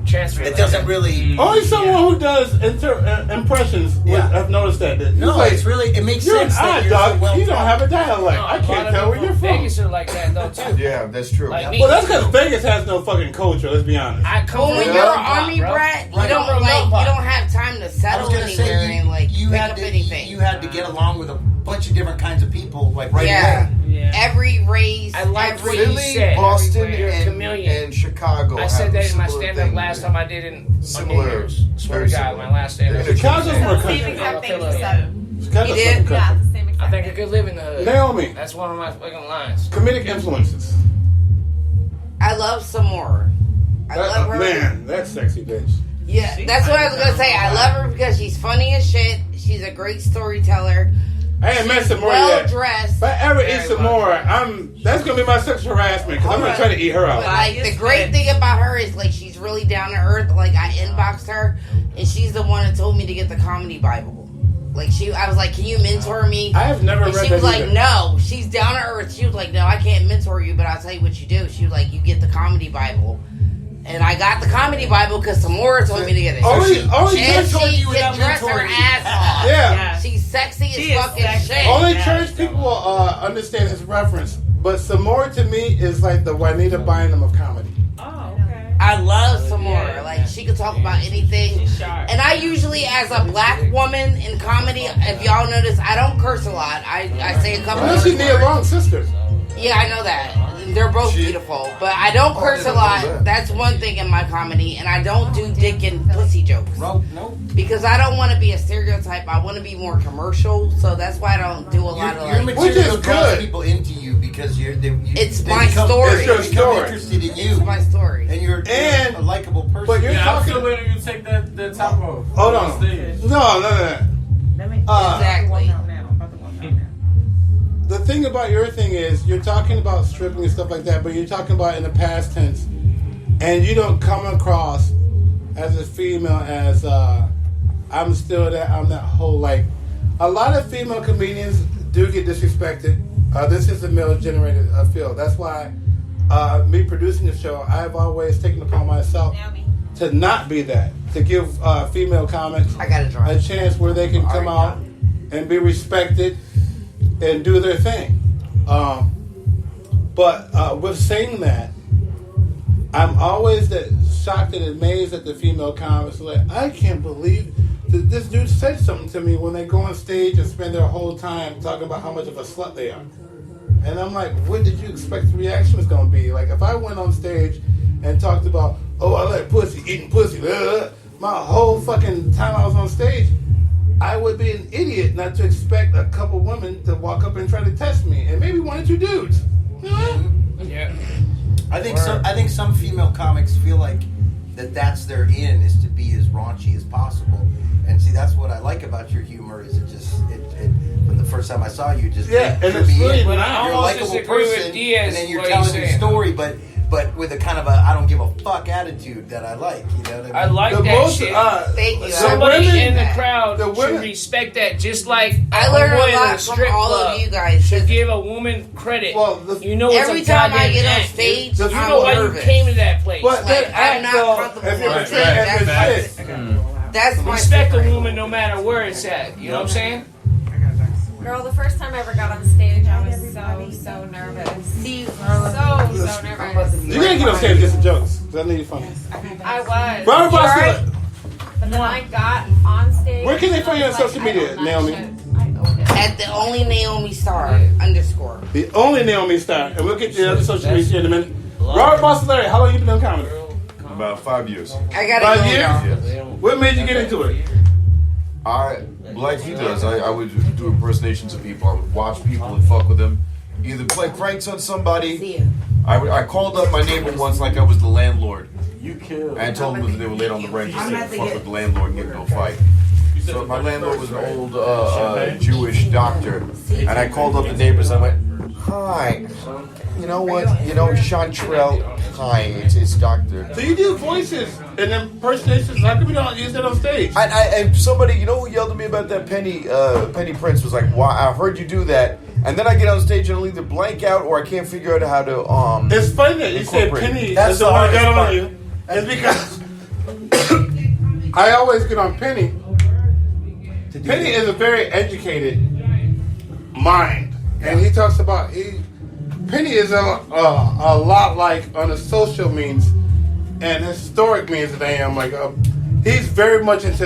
Transfer It like doesn't that. really. Only someone who does impressions would Yeah. have noticed that. No, Like, it's really. It makes you're an sense that odd you're dog. so well. You don't have a dialect. No, I a lot can't of tell where people you're from. Vegas are like that though too. Yeah, that's true. Like me. Well, that's because Vegas has no fucking culture. Let's be honest. I come Well, from when a you're an melting pot, army bro. brat, you Right. don't Come from a melting pot. have time to I was settle gonna anywhere say and like you pick had up to anything. you had to get along with a bunch of different kinds of people like right Yeah. away. Yeah. Every race, I like every what you Philly, said. Boston, You're a chameleon. and Chicago. I said have that in my similar stand-up things, last man. time I did in New Similar. Year's. Swear to Very God, similar. my last stand-up. Yeah. Chicago's more Same country. exact thing you Yeah. said. Chicago's You did? fucking Yeah, country. the same exact I think I thing. could live in the hood. Naomi, That's one of my fucking lines. comedic influences. I love Samora. I love her. Man, that sexy bitch. Yeah, that's what I was gonna say. I love her because she's funny as shit. She's a great storyteller. I ain't met some more Well yet. dressed. If I ever eat Very some well more, that's gonna be my sexual harassment because I'm gonna try to eat her But out. like the great thing about her is like she's really down to earth. Like I inboxed her, and she's the one that told me to get the comedy Bible. Like I was like, "Can you mentor me?" I have never And read she that was like, either. "No." She's down to earth. She was like, "No, I can't mentor you, but I'll tell you what you do." She was like, "You get the comedy Bible." And I got the comedy Bible because Samora told me to get it. Only and mentored she you without can dress her mentoring you. ass off. Yeah. She's sexy She as is fucking sexy. shit. Only Yeah. church people will understand his reference, but Samora to me is like the Juanita Bynum of comedy. Oh, okay. I love Samora. Yeah. Like she could talk about anything. She's sharp. And I usually, as a black woman in comedy, if y'all notice, I don't curse a lot. I say a couple Unless of she's Nia Long's sister. Yeah, I know that. They're both beautiful. But I don't curse a lot. That's one thing in my comedy. And I don't do dick and pussy jokes. No. Because I don't want to be a stereotype. I want to be more commercial. So that's why I don't do a lot of Your like... Which material is draws good. people into you because It's they my story. It's your They become story. interested in you, It's my story. and you're a likable person. But you're Yeah, I'm talking. still waiting for you to take that top off. Hold on. Stage. No. Let me Exactly. about the one now. the thing about your thing is you're talking about stripping and stuff like that, but you're talking about in the past tense, and you don't come across as a female as I'm still that, I'm that whole, like, a lot of female comedians do get disrespected. This is a male-generated field. That's why me producing the show, I've always taken upon myself to not be that, to give female comics a chance where they can come out and be respected and do their thing. But with saying that, I'm always shocked and amazed at the female comics. Like, I can't believe that this dude said something to me when they go on stage and spend their whole time talking about how much of a slut they are. And I'm like, what did you expect the reaction was going to be? Like, if I went on stage and talked about, oh, I like pussy, eating pussy, my whole fucking time I was on stage, I would be an idiot not to expect a couple women to walk up and try to test me, and maybe one or two dudes. Yeah. I think some female comics feel like that's their in, is to be as raunchy as possible. And see, that's what I like about your humor, is it from the first time I saw you, just and it's really but not. I you're a almost likable disagree person, with Diaz. and then you're what telling he's your saying, story, but with a kind of a I don't give a fuck attitude that I like. You know what I mean? I like The that most, shit. Thank you. Somebody women- in the crowd the women- should respect that, just like I learned boy a in lot from strip all club of you guys. should give a woman credit. Well, you know, it's Every a time I goddamn get on act, stage, dude. You I'm know why nervous. you came to that place. But Like, that I'm act, not though, comfortable if you're on portraying stage. as a That's shit, That's my Respect a secret. woman no matter where it's at. You know what I'm saying? Girl, the first time I ever got on stage, I was so nervous. See, So nervous. you gotta get on stage and get some jokes. 'Cause I know you're funny. I was. Robert You're Boston, right. But then I got on stage. where can they find you on and I was social like, media, I own that Naomi? shit. I own it. At the only Naomi Starr _ the only Naomi Starr, and we'll get to the other social media in a minute. Robert Bocellari, how long you been doing comedy? About 5 years. I gotta 5 go years? now. Yes. What made you get into it? Like he does, I would do impersonations of people. I would watch people and fuck with them. Either play pranks on somebody. See ya. I called up my neighbor once like I was the landlord. And I told them that they were late on the rent, just to fuck with the landlord and get into a fight. So my landlord was an old Jewish doctor, and I called up the neighbors and I went, "Hi, you know what? You know Chantrell. Hi, it's Doctor." So you do voices and impersonations. How come you don't use that on stage? And somebody, you know, who yelled at me about that Penny Prince was like, "Why? I heard you do that." And then I get on stage and I'll either blank out or I can't figure out how to. It's funny that you said incorporate. Penny That's is the the one that hardest got on part. you. And because I always get on Penny. Penny is a very educated mind, and he talks about Penny is a lot like on the social means and historic means that I am. Like he's very much into